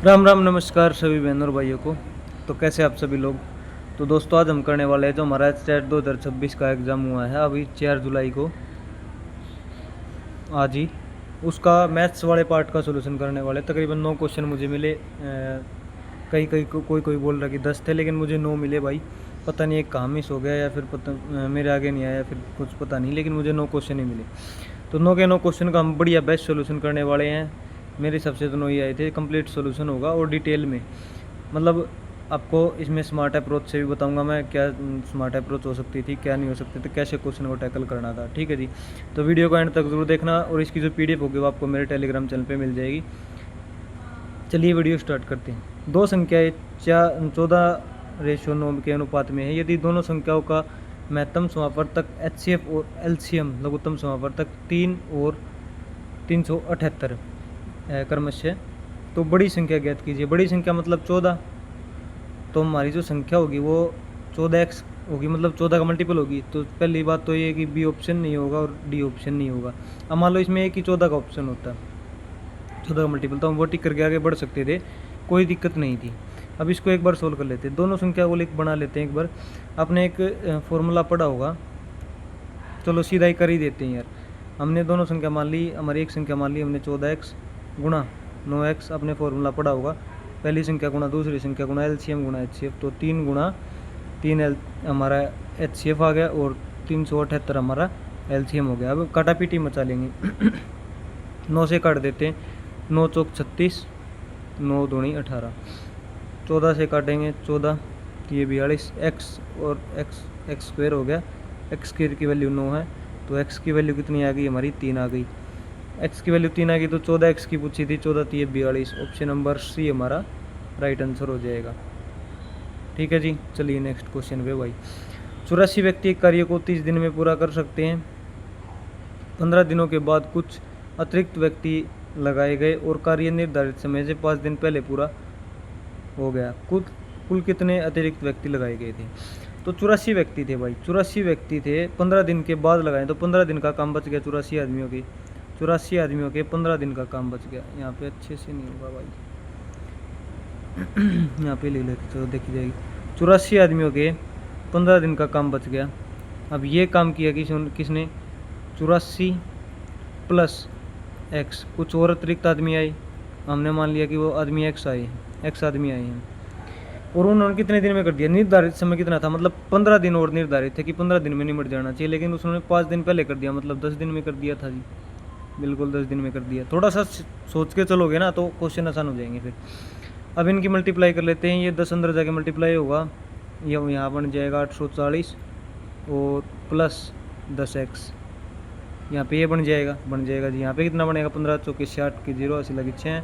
राम राम नमस्कार सभी बहनों और भाइयों को। तो कैसे आप सभी लोग। तो दोस्तों आज हम करने वाले हैं जो हमारा स्टेट 2026 का एग्ज़ाम हुआ है अभी 4 जुलाई को, आज ही उसका मैथ्स वाले पार्ट का सॉल्यूशन करने वाले। तकरीबन 9 क्वेश्चन मुझे मिले। कहीं कहीं कोई कोई बोल रहा कि 10 थे, लेकिन मुझे 9 मिले भाई। पता नहीं एक कहाँ मिस हो गया या फिर मेरे आगे नहीं आया, फिर कुछ पता नहीं, लेकिन मुझे 9 क्वेश्चन ही मिले। तो 9 के 9 क्वेश्चन का हम बढ़िया बेस्ट सोल्यूशन करने वाले हैं। मेरे हिसाब से तो 9 ही आए थे। कंप्लीट सोल्यूशन होगा और डिटेल में, मतलब आपको इसमें स्मार्ट अप्रोच से भी बताऊंगा मैं क्या स्मार्ट अप्रोच हो सकती थी, क्या नहीं हो सकती थी, कैसे क्वेश्चन को टैकल करना था। ठीक है जी। तो वीडियो को एंड तक जरूर देखना और इसकी जो पीडीएफ होगी वो आपको मेरे टेलीग्राम चैनल पे मिल जाएगी। चलिए वीडियो स्टार्ट करते हैं। दो संख्याएं 14:9 के अनुपात में है। यदि दोनों संख्याओं का महत्तम समापवर्तक HCF और LCM लघुत्तम समापवर्तक 3 और 378 क्रमशः, तो बड़ी संख्या ज्ञात कीजिए। बड़ी संख्या मतलब 14, तो हमारी जो संख्या होगी वो 14x होगी, मतलब 14 का मल्टीपल होगी। तो पहली बात तो ये कि बी ऑप्शन नहीं होगा और डी ऑप्शन नहीं होगा। अब मान लो इसमें एक ही 14 का ऑप्शन होता, 14 का मल्टीपल, तो हम वो टिक करके आगे बढ़ सकते थे, कोई दिक्कत नहीं थी। अब इसको एक बार सोल्व कर लेते हैं। दोनों संख्या को लिख बना लेते हैं एक बार। आपने एक फॉर्मूला पढ़ा होगा, चलो सीधा ही कर ही देते हैं यार। हमने दोनों संख्या मान ली, हमारी एक संख्या मान ली हमने 14x गुणा 9x, अपने फॉर्मूला पढ़ा होगा। पहली संख्या गुणा दूसरी संख्या गुणा LCM गुणा HCF, तो 3 गुणा 3 हमारा HCF आ गया और 378 हमारा LCM हो गया। अब काटापीटी मचा लेंगे 9 से काट देते हैं, 9 चौक 36, 9 दूनी 18, 14 से काटेंगे 14, ये 42, x और x स्क्वायर हो गया। एक्स स्क्वायर की वैल्यू 9 है, तो x की वैल्यू कितनी आ गई हमारी, 3 आ गई। x की वैल्यू 3 आ गई, तो 14x की पूछी थी, 14 3 42। ऑप्शन नंबर C हमारा राइट आंसर हो जाएगा। ठीक है जी। चलिए नेक्स्ट क्वेश्चन पे भाई। 84 व्यक्ति एक कार्य को 30 दिन में पूरा कर सकते हैं। 15 दिनों के बाद कुछ अतिरिक्त व्यक्ति लगाए गए और कार्य निर्धारित समय से 5 दिन पहले पूरा हो गया। कुल कितने अतिरिक्त व्यक्ति लगाए गए थे। तो 84 व्यक्ति थे भाई, 84 व्यक्ति थे, 15 दिन के बाद लगाए, तो 15 दिन का काम बच गया 84 आदमियों के। 84 आदमियों के 15 दिन का काम बच गया। यहाँ पे अच्छे से नहीं होगा भाई यहाँ पे ले लेते, चलो देखी जाएगी। 84 आदमियों के 15 दिन का काम बच गया। अब ये काम किया किसने, 84 प्लस x, कुछ और अतिरिक्त आदमी आए, हमने मान लिया कि वो आदमी x आए, x आदमी आए हैं, और उन्होंने कितने दिन में कर दिया। निर्धारित समय कितना था, मतलब 15 दिन और निर्धारित थे कि 15 दिन में निपट जाना चाहिए, लेकिन उसने 5 दिन पहले कर दिया, मतलब 10 दिन में कर दिया था जी, बिल्कुल 10 दिन में कर दिया। थोड़ा सा सोच के चलोगे ना तो क्वेश्चन आसान हो जाएंगे फिर। अब इनकी मल्टीप्लाई कर लेते हैं। ये 10 अंदर जाके मल्टीप्लाई होगा, ये यहाँ बन जाएगा 840 और प्लस 10x, यहाँ पे ये बन जाएगा जी। यहाँ पे कितना बनेगा, 15 चौके 60 की 0 80 लगी 6,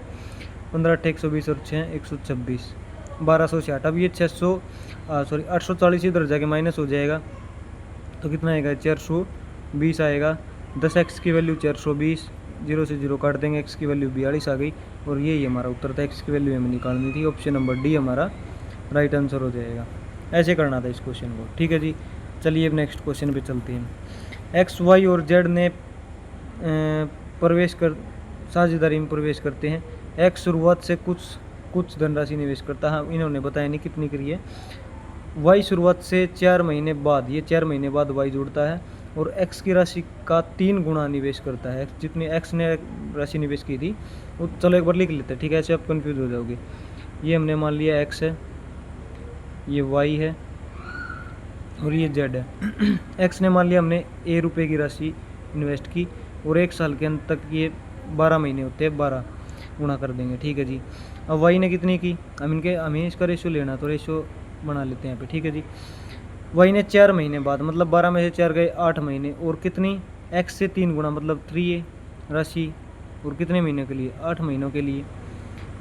15 8 120 और 6 126, 1260। अब ये 840 इधर जाके माइनस हो जाएगा, तो कितना आएगा 420 आएगा। 10x की वैल्यू 420, 0 से 0 काट देंगे, x की वैल्यू 42 आ गई, और यही हमारा उत्तर था। x की वैल्यू हमें निकालनी थी। ऑप्शन नंबर डी हमारा राइट आंसर हो जाएगा। ऐसे करना था इस क्वेश्चन को। ठीक है जी। चलिए अब नेक्स्ट क्वेश्चन पे चलते हैं। x y और z ने साझेदारी में प्रवेश करते हैं। x शुरुआत से कुछ धनराशि निवेश करता है, इन्होंने बताया नहीं कितनी करी है। y शुरुआत से 4 महीने बाद, ये 4 महीने बाद y जुड़ता है और x की राशि का 3 गुना निवेश करता है। जितनी x ने राशि निवेश की थी वो, चलो एक बार लिख लेते हैं, ठीक है, ऐसे आप कंफ्यूज हो जाओगे। ये हमने मान लिया x है, ये y है और ये z है। x ने मान लिया हमने A रुपये की राशि इन्वेस्ट की, और 1 साल के अंत तक ये 12 महीने होते हैं, 12 गुणा कर देंगे। ठीक है जी। अब y ने कितनी की, हमें इसका रेशियो लेना, तो रेशियो बना लेते हैं यहाँ पे। ठीक है जी। y ने 4 महीने बाद, मतलब 12 में से 4 गए 8 महीने, और कितनी, x से 3 गुणा, मतलब 3a राशि, और कितने महीने के लिए, 8 महीनों के लिए।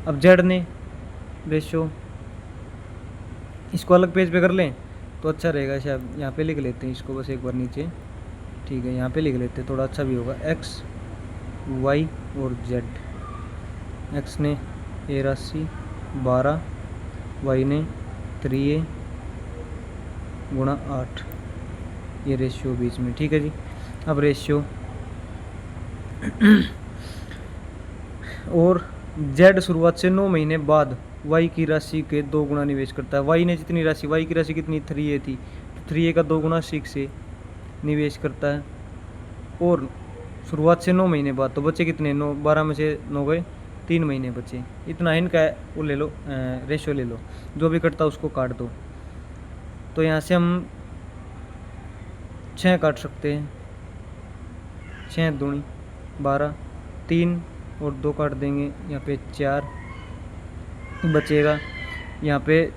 अब z ने रेशियो, इसको अलग पेज पे कर लें तो अच्छा रहेगा, शायद यहाँ पे लिख लेते हैं इसको बस एक बार नीचे। ठीक है, यहाँ पे लिख लेते हैं, थोड़ा अच्छा भी होगा। x y और z, x ने a राशि 12, y ने 3a गुणा 8, ये रेशियो बीच में। ठीक है जी। अब रेशियो और जेड शुरुआत से 9 महीने बाद वाई की राशि के 2 गुना निवेश करता है। वाई ने जितनी राशि, वाई की राशि कितनी 3A थी, तो 3A का 2 गुना 6 निवेश करता है। और शुरुआत से 9 महीने बाद, तो बचे कितने, 9, 12 में से 9 गए, 3 महीने बचे, इतना इनका वो ले लो, रेशो ले लो, जो भी कटता उसको काट दो। तो यहाँ से हम 6 काट सकते हैं, 6 दूनी 12, 3 और 2 काट देंगे, यहाँ पे 4 बचेगा, यहाँ पे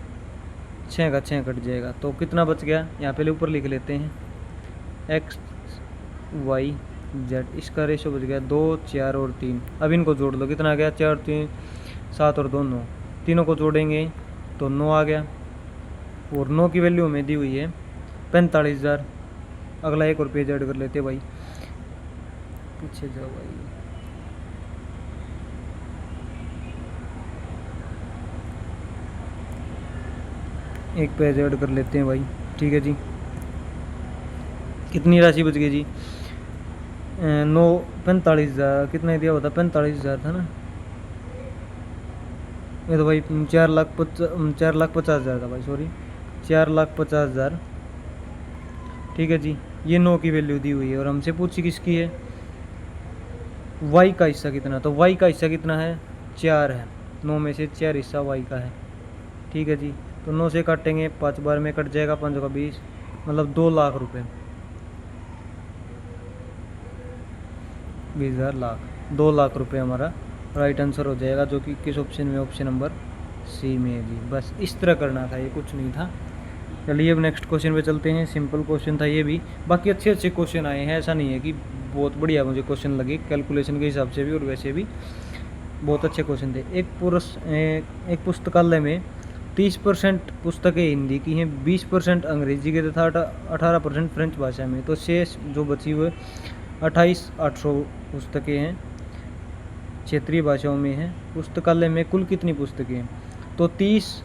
6 का 6 कट जाएगा, तो कितना बच गया, यहाँ पे ऊपर लिख लेते हैं x y z, इसका रेशो बच गया 2, 4 और 3। अब इनको जोड़ लो, कितना आ गया, 4, 3, 7 और 2, 9, तीनों को जोड़ेंगे तो 9 आ गया। और 9 की वैल्यू हमें दी हुई है 45,000। अगला एक और पेज ऐड कर लेते भाई, पीछे जाओ भाई, एक पेज ऐड कर लेते हैं भाई, ठीक है जी। कितनी राशि बच गई जी, 9, 45,000, कितना दिया होता, 45,000 था ना ये, तो भाई 4,50,000 था भाई, सॉरी 4,50,000, ठीक है जी। ये 9 की वैल्यू दी हुई है और हमसे पूछी किसकी है, वाई का हिस्सा कितना, तो वाई का हिस्सा कितना है, 4 है, 9 में से 4 हिस्सा वाई का है, ठीक है जी। तो 9 से काटेंगे, 5 बार में कट जाएगा, 5 का 20, मतलब 2 लाख रुपए, 20,000 लाख, 2 लाख रुपए हमारा राइट आंसर हो जाएगा, जो कि किस ऑप्शन में, ऑप्शन नंबर सी में है जी। बस इस तरह करना था, ये कुछ नहीं था। चलिए अब नेक्स्ट क्वेश्चन पे चलते हैं। सिंपल क्वेश्चन था ये भी, बाकी अच्छे अच्छे क्वेश्चन आए हैं, ऐसा नहीं है कि बहुत बढ़िया मुझे क्वेश्चन लगे, कैलकुलेशन के हिसाब से भी और वैसे भी बहुत अच्छे क्वेश्चन थे। एक पुस्तकालय में 30% पुस्तकें हिंदी की हैं, 20% अंग्रेजी के तथा 18% फ्रेंच भाषा में, तो शेष जो बची हुए 28,800 पुस्तकें हैं, क्षेत्रीय भाषाओं में हैं। पुस्तकालय में कुल कितनी पुस्तकें हैं, तो 30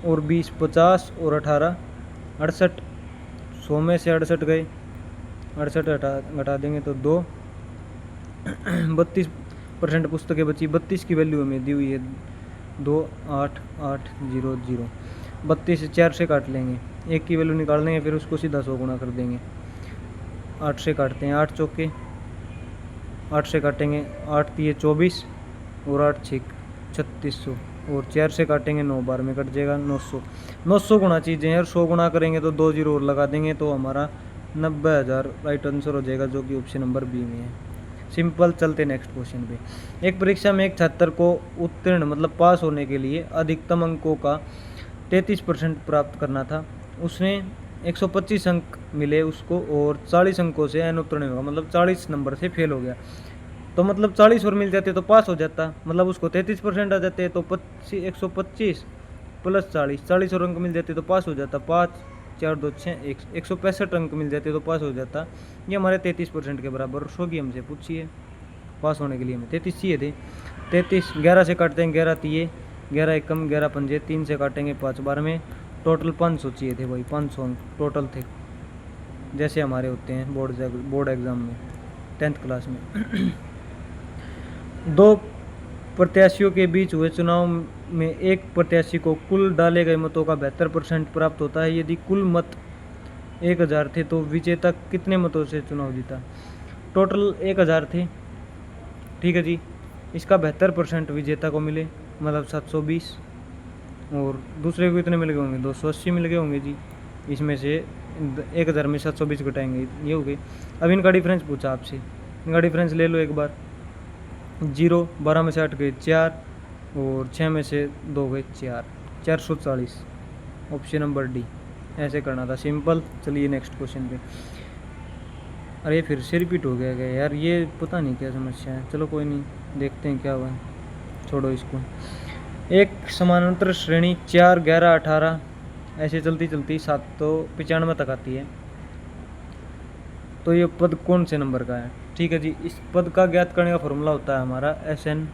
और 20 50 और 18 68, 100 में से 68 गए, 68 घटा देंगे तो 2, 32% पुस्तकें बची। 32 की वैल्यू हमें दी हुई है 28800, 32 से 4 से काट लेंगे, एक की वैल्यू निकाल लेंगे, फिर उसको सीधा 100 गुना कर देंगे। 8 से काटते हैं, 8 चौके, 8 से काटेंगे, 8 तिये 24 और 8 6 3600, और 4 से काटेंगे, 9 बार में कट जाएगा, 900। 900 गुना चीज़ें हैं और 100 गुना करेंगे तो 2 जीरो और लगा देंगे, तो हमारा 90,000 राइट आंसर हो जाएगा, जो कि ऑप्शन नंबर बी में है। सिंपल। चलते नेक्स्ट क्वेश्चन पे। एक परीक्षा में एक छात्र को उत्तीर्ण मतलब पास होने के लिए अधिकतम अंकों का 33% प्राप्त करना था। उसने 125 अंक मिले उसको और 40 अंकों से अनुत्तीर्ण होगा, मतलब 40 नंबर से फेल हो गया। तो मतलब 40 और मिल जाते तो पास हो जाता, मतलब उसको 33% आ जाते, तो 125 प्लस 40 और अंक मिल जाते तो पास हो जाता। 5 4 2 6 165 अंक मिल जाते तो पास हो जाता। ये हमारे 33% के बराबर होगी। हमसे पूछिए पास होने के लिए हमें 33 चाहिए थे। 33 11 से काटते हैं, 11 तिये 11 एकम 11 पंजे, 3 से काटेंगे 5 बार में, टोटल 500 चाहिए थे भाई। 500 अंक टोटल थे, जैसे हमारे होते हैं बोर्ड एग्ज़ाम में 10th क्लास में। दो प्रत्याशियों के बीच हुए चुनाव में एक प्रत्याशी को कुल डाले गए मतों का 72% प्राप्त होता है। यदि कुल मत 1000 थे तो विजेता कितने मतों से चुनाव जीता? टोटल 1000 थे, ठीक है जी। इसका 72% विजेता को मिले, मतलब 720, और दूसरे को कितने मिल गए होंगे? 280 मिल गए होंगे जी। इसमें से 1000 में 720 घटाएंगे, ये हो गए। अब इनका डिफरेंस पूछा आपसे, इनका डिफरेंस ले लो एक बार। 0, 12 में से 8 गए 4, और 6 में से 2 गए 4, 440, ऑप्शन नंबर डी। ऐसे करना था, सिंपल। चलिए नेक्स्ट क्वेश्चन पे। अरे फिर से रिपीट हो गया यार, ये पता नहीं क्या समस्या है। चलो कोई नहीं, देखते हैं क्या हुआ है, छोड़ो इसको। एक समानांतर श्रेणी 4, 11, 18 ऐसे चलती चलती 795 तक आती है। तो ये पद कौन से नंबर का है? ठीक है जी। इस पद का ज्ञात करने का फॉर्मूला होता है हमारा Sn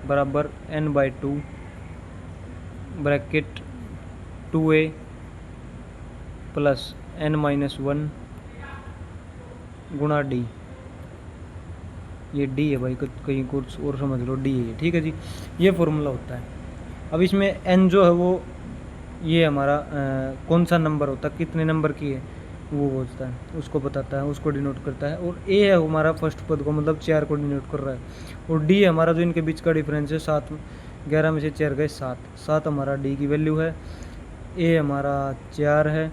बराबर n/2 bracket 2a plus n-1 गुणा d। ये डी है भाई, कहीं कुछ और समझ लो, डी है, ठीक है जी। ये फॉर्मूला होता है। अब इसमें एन जो है वो ये हमारा कौन सा नंबर होता है, कितने नंबर की है वो बोलता है, उसको बताता है, उसको डिनोट करता है। और ए है हमारा फर्स्ट पद को, मतलब 4 को डिनोट कर रहा है। और डी हमारा जो इनके बीच का डिफरेंस है 7, 11 में से 4 गए 7, 7 हमारा डी की वैल्यू है। ए हमारा 4 है।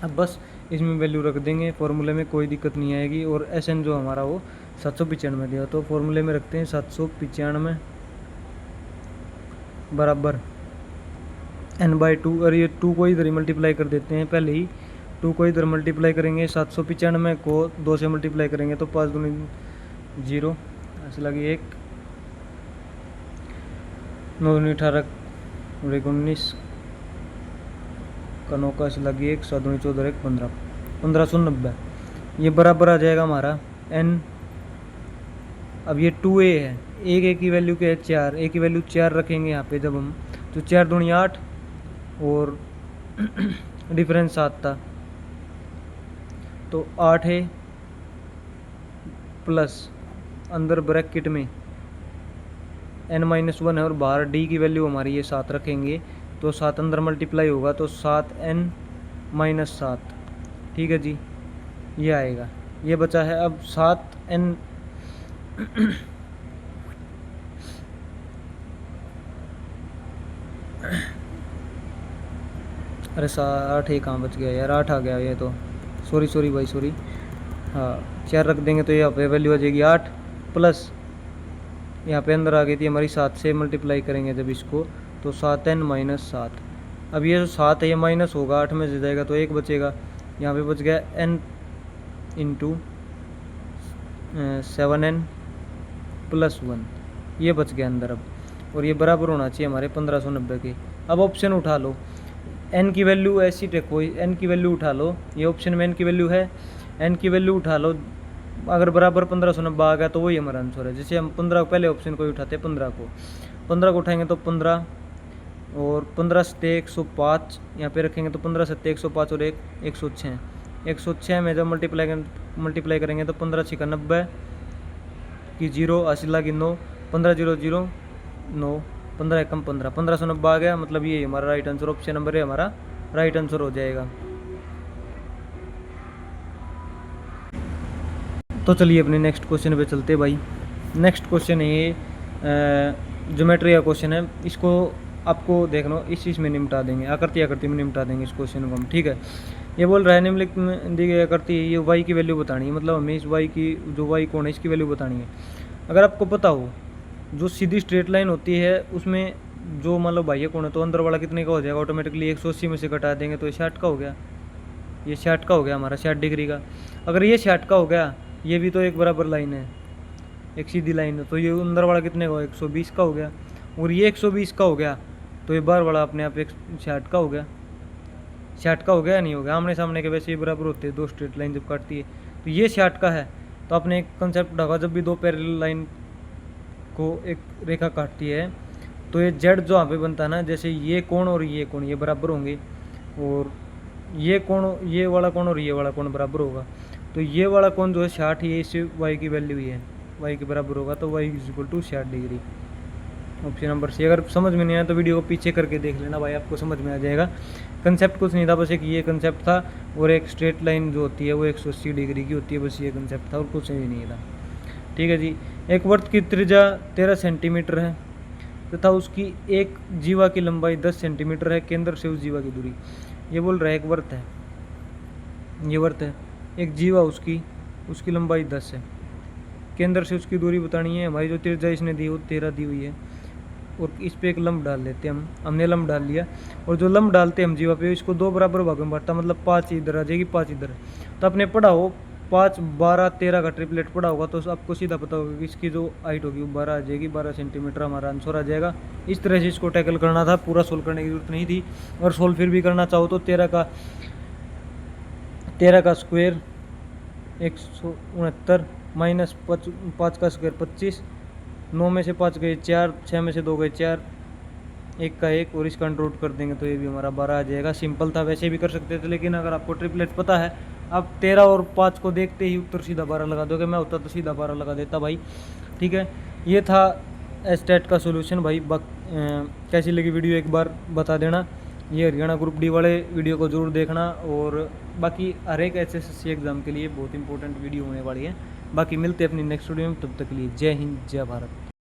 अब बस इसमें वैल्यू रख देंगे, फॉर्मूले में कोई दिक्कत नहीं आएगी। और एस एन जो हमारा वो 795 दिया, तो फॉर्मूले में रखते हैं 795 बराबर n/2। और ये 2 को इधर ही मल्टीप्लाई कर देते हैं, पहले ही 2 को इधर मल्टीप्लाई करेंगे, 795 को 2 से मल्टीप्लाई करेंगे तो 5 दूनी 0, ऐसे लगी 1, 9 दूनी 18 और 1 19 का 9 का ऐसे लगी 1, 7 दूनी 14 1 15, 1590। ये बराबर आ जाएगा हमारा n। अब ये 2a है, एक ए की वैल्यू क्या है 4, ए की वैल्यू 4 रखेंगे यहाँ पे जब हम, तो 4 दूनी 8 और डिफरेंस 7 था तो 8 है प्लस अंदर ब्रैकेट में n-1 है और बाहर d की वैल्यू हमारी ये 7 रखेंगे, तो 7 अंदर मल्टीप्लाई होगा तो 7n-7, ठीक है जी। ये आएगा, ये बचा है अब 7n अरे 8 ही कहाँ बच गया यार, 8 आ गया ये तो, सॉरी भाई सॉरी। हाँ 4 रख देंगे तो यहाँ पे वैल्यू आ जाएगी 8 प्लस यहाँ पे अंदर आ गई थी हमारी 7 से मल्टीप्लाई करेंगे जब इसको, तो 7n-7। अब ये जो 7 है ये माइनस होगा, 8 में से जाएगा तो 1 बचेगा, यहाँ पे बच गया n इंटू 7n+1, ये बच गया अंदर अब। और ये बराबर होना चाहिए हमारे 1590 के। अब ऑप्शन उठा लो, n की वैल्यू ऐसी टेको, n की वैल्यू उठा लो, ये ऑप्शन में n की वैल्यू है, n की वैल्यू उठा लो, अगर बराबर 1590 आ गया तो वही हमारा आंसर है। जैसे हम 15 पहले ऑप्शन को ही उठाते हैं, 15 को उठाएंगे तो 15 और 15 से 105 यहाँ पे रखेंगे तो 15 से 105 और 106, 106 में जब मल्टीप्लाई करेंगे तो 15 6 90 की 0 80 लागी 9, 15 0 0 9, 15 एकम 15, 1590 आ गया, मतलब ये हमारा राइट आंसर, ऑप्शन नंबर है हमारा राइट आंसर हो जाएगा। तो चलिए अपने नेक्स्ट क्वेश्चन पे चलते भाई। नेक्स्ट क्वेश्चन है ज्योमेट्री का क्वेश्चन है, इसको आपको देख लो इस चीज़ में निपटा देंगे, आकृति में निपटा देंगे इस क्वेश्चन को हम, ठीक है। ये बोल रहा है निम्नलिखित में दी गई आकृति, ये y की वैल्यू बतानी है, मतलब हमें इस y की जो y कोण है इसकी वैल्यू बतानी है। अगर आपको पता हो जो सीधी स्ट्रेट लाइन होती है उसमें जो मान लो बाह्य कोण है तो अंदर वाला कितने का हो जाएगा, ऑटोमेटिकली 180 में से घटा देंगे तो ये 60 का हो गया, ये 60 का हो गया हमारा, 60 डिग्री का। अगर ये 60 का हो गया, ये भी तो एक बराबर लाइन है, एक सीधी लाइन है, तो ये अंदर वाला कितने का, 120 का हो गया। और ये 120 का हो गया तो ये बाहर वाला अपने आप 60 का हो गया, 60 का हो गया या नहीं हो गया। आमने सामने के वैसे ही बराबर होते हैं, दो स्ट्रेट लाइन जब काटती है, तो ये 60 का है। तो आपने एक कंसेप्ट ढका, जब भी दो पैरेलल लाइन को एक रेखा काटती है तो ये जेड जो यहाँ पे बनता है ना, जैसे ये कोण और ये कोण ये बराबर होंगे, और ये कोण, ये वाला कोण और ये वाला कोण बराबर होगा, तो ये वाला कोण जो है 60, ये इस y की वैल्यू ही है, y के बराबर होगा, तो y = 60 degree. Option number C. अगर समझ में नहीं आया तो वीडियो को पीछे करके देख लेना भाई, आपको समझ में आ जाएगा। कंसेप्ट कुछ नहीं था, बस एक ये कंसेप्ट था, और एक स्ट्रेट लाइन जो होती है वो 180 डिग्री की होती है, बस ये कंसेप्ट था और कुछ भी नहीं था, ठीक है जी। एक वृत्त की त्रिज्या 13 सेंटीमीटर है तथा उसकी एक जीवा की लंबाई 10 सेंटीमीटर है, केंद्र से उस जीवा की दूरी। ये बोल रहा है एक वृत्त है, ये वृत्त है, एक जीवा उसकी लंबाई 10 है, केंद्र से उसकी दूरी बतानी है। हमारी जो त्रिज्या इसने दी वो 13 दी हुई है, और इस पे एक लंब डाल लेते हैं हमने लंब डाल लिया, और जो लंब डालते हैं हम जीवा पे इसको 2 बराबर भागों में बांटता, मतलब 5 इधर आ जाएगी 5 इधर। तो आपने पढ़ा हो 5 12 13 का ट्रिपलेट पढ़ा होगा, तो आपको सीधा पता होगा कि इसकी जो हाइट होगी वो 12 आ जाएगी, 12 सेंटीमीटर हमारा आंसर आ जाएगा। इस तरह से इसको टैकल करना था, पूरा सोल्व करने की जरूरत नहीं थी। और सोल्व फिर भी करना चाहो तो 13 का स्क्वायर 169 माइनस 5 का स्क्वायर 25, 9 में से 5 गए 4, 6 में से 2 गए 4, 1 का 1, और इसका अंडर रूट कर देंगे तो ये भी हमारा 12 आ जाएगा। सिंपल था, वैसे भी कर सकते थे, लेकिन अगर आपको ट्रिपलेट पता है, अब 13 और 5 को देखते ही उत्तर सीधा 12 लगा दोगे, मैं होता तो सीधा 12 लगा देता भाई। ठीक है, ये था स्टेट का सोल्यूशन भाई। कैसी लगी वीडियो एक बार बता देना। ये हरियाणा ग्रुप डी वाले वीडियो को ज़रूर देखना, और बाकी हर एक SSC एग्ज़ाम के लिए बहुत इंपॉर्टेंट वीडियो होने वाली है। बाकी मिलते हैं अपनी नेक्स्ट वीडियो में, तब तक के लिए जय हिंद जय भारत।